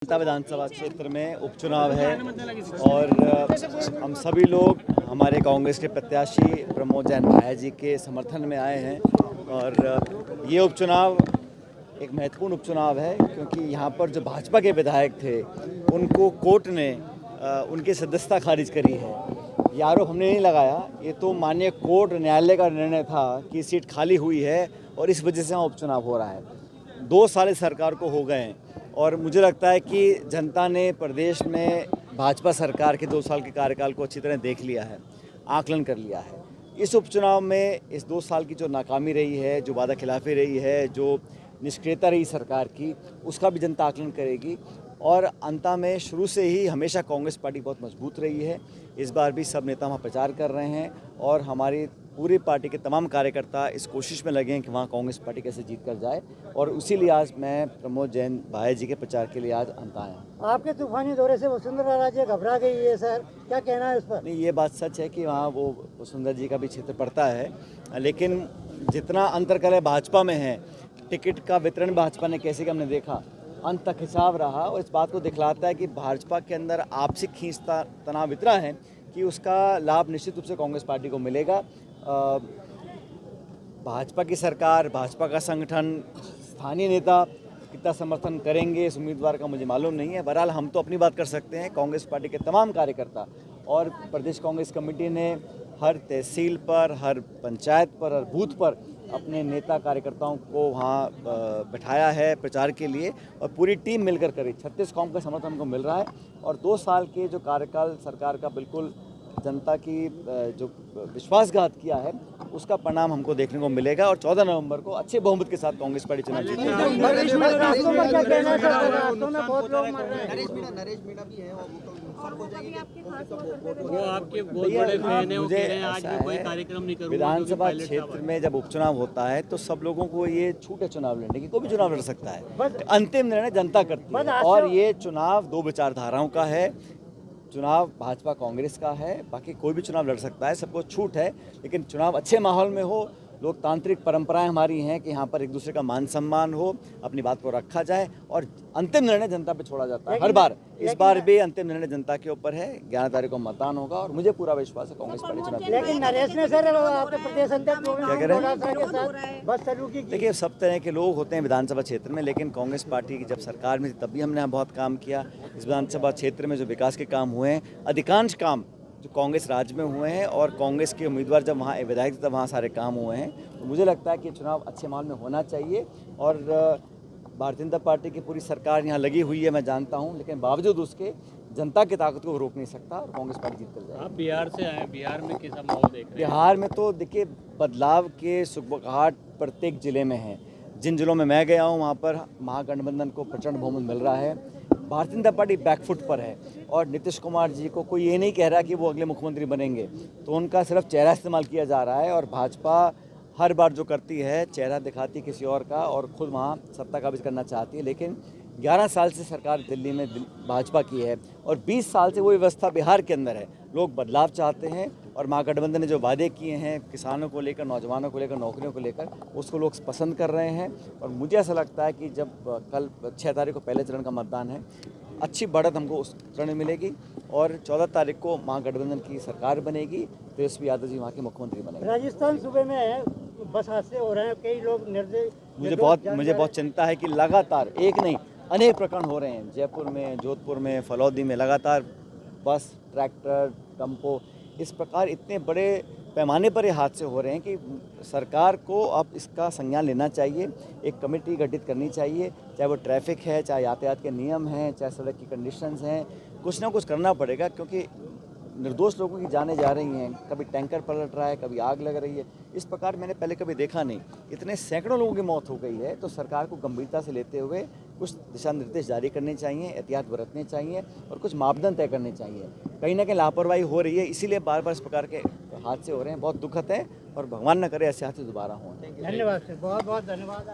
जनता विधानसभा क्षेत्र में उपचुनाव है और हम सभी लोग हमारे कांग्रेस के प्रत्याशी प्रमोद जैन भाया जी के समर्थन में आए हैं। और ये उपचुनाव एक महत्वपूर्ण उपचुनाव है क्योंकि यहाँ पर जो भाजपा के विधायक थे उनको कोर्ट ने उनकी सदस्यता खारिज करी है। ये आरोप हमने नहीं लगाया, ये तो माननीय कोर्ट न्यायालय का निर्णय था कि सीट खाली हुई है और इस वजह से वहाँ उपचुनाव हो रहा है। 2 साल सरकार को हो गए हैं और मुझे लगता है कि जनता ने प्रदेश में भाजपा सरकार के 2 साल के कार्यकाल को अच्छी तरह देख लिया है, आकलन कर लिया है। इस उपचुनाव में इस 2 साल की जो नाकामी रही है, जो वादा खिलाफी रही है, जो निष्क्रियता रही सरकार की, उसका भी जनता आकलन करेगी। और अंत में शुरू से ही हमेशा कांग्रेस पार्टी बहुत मजबूत रही है। इस बार भी सब नेता वहाँ प्रचार कर रहे हैं और हमारी पूरी पार्टी के तमाम कार्यकर्ता इस कोशिश में लगे हैं कि वहाँ कांग्रेस पार्टी कैसे जीत कर जाए। और उसी आज मैं प्रमोद जैन भाया जी के प्रचार के लिए आज अंत आया हूँ। आपके तूफानी दौरे से वसुंधरा राजे घबरा गई है सर, क्या कहना है उस पर? नहीं, ये बात सच है कि वहाँ वो वसुंधरा जी का भी क्षेत्र पड़ता है, लेकिन जितना अंतरकलह भाजपा में है, टिकट का वितरण भाजपा ने कैसे कि हमने देखा, अंत तक हिसाब रहा और इस बात को दिखलाता है कि भाजपा के अंदर आपसी खींचता तनाव इतना है कि उसका लाभ निश्चित रूप से कांग्रेस पार्टी को मिलेगा। भाजपा की सरकार, भाजपा का संगठन, स्थानीय नेता कितना समर्थन करेंगे इस उम्मीदवार का मुझे मालूम नहीं है। बहरहाल हम तो अपनी बात कर सकते हैं। कांग्रेस पार्टी के तमाम कार्यकर्ता और प्रदेश कांग्रेस कमेटी ने हर तहसील पर, हर पंचायत पर, हर बूथ पर अपने नेता कार्यकर्ताओं को वहाँ बैठाया है प्रचार के लिए और पूरी टीम मिलकर करी। 36 कौम का समर्थन हमको मिल रहा है और 2 साल के जो कार्यकाल सरकार का बिल्कुल जनता की जो विश्वासघात किया है उसका परिणाम हमको देखने को मिलेगा और 14 नवंबर को अच्छे बहुमत के साथ कांग्रेस पार्टी चुनाव जीतेगी। विधानसभा क्षेत्र में जब उपचुनाव होता है तो सब लोगों को ये छूट है चुनाव लड़ने की, कोई भी चुनाव लड़ सकता है। अंतिम निर्णय जनता करती है और ये चुनाव 2 विचारधाराओं का है। चुनाव भाजपा कांग्रेस का है, बाकी कोई भी चुनाव लड़ सकता है, सबको छूट है। लेकिन चुनाव अच्छे माहौल में हो, लोकतांत्रिक परंपराएं हमारी हैं कि यहाँ पर एक दूसरे का मान सम्मान हो, अपनी बात को रखा जाए और अंतिम निर्णय जनता पे छोड़ा जाता है हर बार। इस बार भी अंतिम निर्णय जनता के ऊपर है। 11 तारीख को मतदान होगा और मुझे पूरा विश्वास है कांग्रेस पार्टी चुनाव जीतेगी। लेकिन नरेश ने सर आपके प्रदेश अध्यक्ष क्या कह रहे हैं? बस शुरू की। देखिए, सब तरह के लोग होते हैं विधानसभा क्षेत्र में, लेकिन कांग्रेस पार्टी की जब सरकार में थी तब भी हमने बहुत काम किया। इस विधानसभा क्षेत्र में जो विकास के काम हुए हैं, अधिकांश काम जो कांग्रेस राज्य में हुए हैं और कांग्रेस के उम्मीदवार जब वहाँ विधायक थे तब वहाँ सारे काम हुए हैं। तो मुझे लगता है कि चुनाव अच्छे माहौल में होना चाहिए और भारतीय जनता पार्टी की पूरी सरकार यहाँ लगी हुई है, मैं जानता हूँ, लेकिन बावजूद उसके जनता की ताकत को रोक नहीं सकता और कांग्रेस पार्टी जीत कर जाएगी। आप बिहार से आए, बिहार में कैसा माहौल देख रहे हैं? बिहार में तो देखिए, बदलाव के सुगबुगाहट प्रत्येक जिले में है। जिन जिलों में मैं गया हूँ वहाँ पर महागठबंधन को प्रचंड बहुमत मिल रहा है। भारतीय जनता पार्टी बैकफुट पर है और नीतीश कुमार जी को कोई ये नहीं कह रहा कि वो अगले मुख्यमंत्री बनेंगे, तो उनका सिर्फ चेहरा इस्तेमाल किया जा रहा है। और भाजपा हर बार जो करती है, चेहरा दिखाती किसी और का और खुद वहाँ सत्ता काबिज करना चाहती है। लेकिन 11 साल से सरकार दिल्ली में भाजपा की है और 20 साल से वो व्यवस्था बिहार के अंदर है। लोग बदलाव चाहते हैं और महागठबंधन ने जो वादे किए हैं किसानों को लेकर, नौजवानों को लेकर, नौकरियों को लेकर, उसको लोग पसंद कर रहे हैं। और मुझे ऐसा लगता है कि जब कल 6 तारीख को पहले चरण का मतदान है, अच्छी बढ़त हमको उस चरण में मिलेगी और 14 तारीख को महागठबंधन की सरकार बनेगी, तेजस्वी यादव जी वहाँ के मुख्यमंत्री बनेंगे। राजस्थान सूबे में बस हादसे हो रहे हैं, कई लोग निर्दोष। मुझे बहुत चिंता है कि लगातार एक नहीं अनेक प्रकरण हो रहे हैं। जयपुर में, जोधपुर में, फलौदी में लगातार बस, ट्रैक्टर, टम्पो, इस प्रकार इतने बड़े पैमाने पर ये हादसे हो रहे हैं कि सरकार को अब इसका संज्ञान लेना चाहिए। एक कमेटी गठित करनी चाहिए, चाहे वो ट्रैफिक है, चाहे यातायात के नियम हैं, चाहे सड़क की कंडीशंस हैं, कुछ ना कुछ करना पड़ेगा क्योंकि निर्दोष लोगों की जानें जा रही हैं। कभी टैंकर पलट रहा है, कभी आग लग रही है। इस प्रकार मैंने पहले कभी देखा नहीं। इतने सैकड़ों लोगों की मौत हो गई है, तो सरकार को गंभीरता से लेते हुए कुछ दिशा निर्देश जारी करने चाहिए, एहतियात बरतने चाहिए और कुछ मापदंड तय करने चाहिए। कहीं ना कहीं लापरवाही हो रही है, इसीलिए बार बार इस प्रकार के हादसे हो रहे हैं। बहुत दुखद है और भगवान न करे ऐसे हादसे दोबारा हों। धन्यवाद सर, बहुत बहुत धन्यवाद।